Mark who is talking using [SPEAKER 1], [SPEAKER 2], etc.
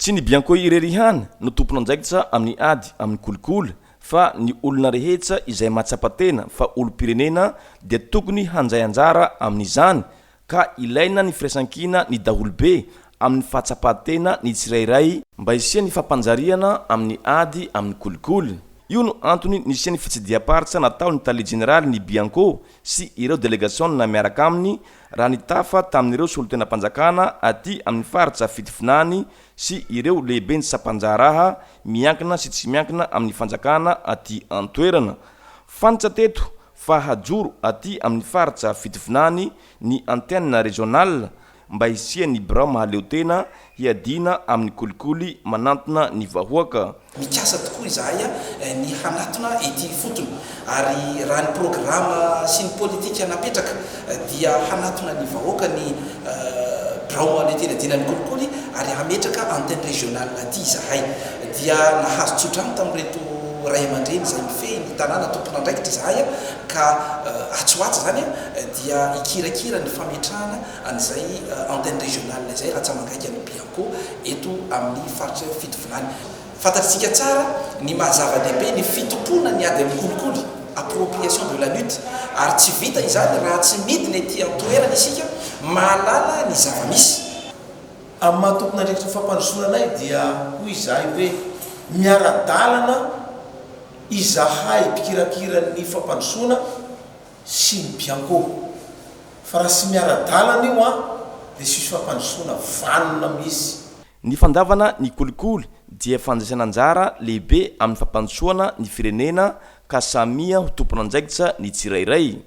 [SPEAKER 1] tsy ny bianko irerihany no tompona anjaikitra amin'ny ady amin'ny kolikoly fa ny olona rehetra izay mahatsapatena fa olo-pirenena dia tokony hanjay anjara amin'izany ka ilaina ny firaisankina ny daholobe amin'ny fahatsapatena ny tsirairay mba hisia ny fampanjariana amin'ny ady amin'ny kolikoly. Io no antony nisia ny fitsidiaparitra natao ny tale generaly ny Bianco sy ireo delegasion na miaraka aminy raha nitafa tamin'ireo solon-tenam-panjakana aty amin'ny faritra fitifinany sy ireo lehibe ny sapanjaraha miankina sy tsy miankina amin'ny fanjakana aty antoerana. Fantatra teto fa hajoro aty amin'ny faritra fitifinany ny antenne régionale mba hisia ny birao mahaleo tena hiadina amin'ny kolikoly manantona ny vahoaka.
[SPEAKER 2] Mikasa tokoa izahay ny hanatona ety fotony ary raha ny programa sy ny politika napetraka dia hanatona ny vahoaka ny birao mahaleo tena hiadina ny kolikoly ary hametraka antenne régionale aty izahay dia nahazo tsodrano tamin'reto ray aman-dreny izay mifehy ny tanàna tompona andraikitra izahay ka atsoatsa zany dia ikirakira ny fametrahana an'izay antenne régionale izay raha tsamangaiky any Bianco eto amin'ny faritra fitovinany. Fantatsika tsara ny mahazava-dehibe ny fitompona ny ady amin'ny kolikoly, appropriation de la lutte, ary tsy vita izany raha tsy midina ety antoerana isika mahalala ny zava-misy.
[SPEAKER 3] Amin'ny mahatompona andraikitra fampandrosoana anay dia hoy izahay hoe miara-dalana izahay mpikirakira ny fampandrosoana sy ny Bianco. Fa raha sy miara-dalana io dia sisy fampandrosoana vanona misy.
[SPEAKER 1] Ny fandavana ny kolikoly dia fandraisana anjara lehibe amin'ny fampandrosoana ny firenena ka samia ho tompona anjaikitra ny tsirairay.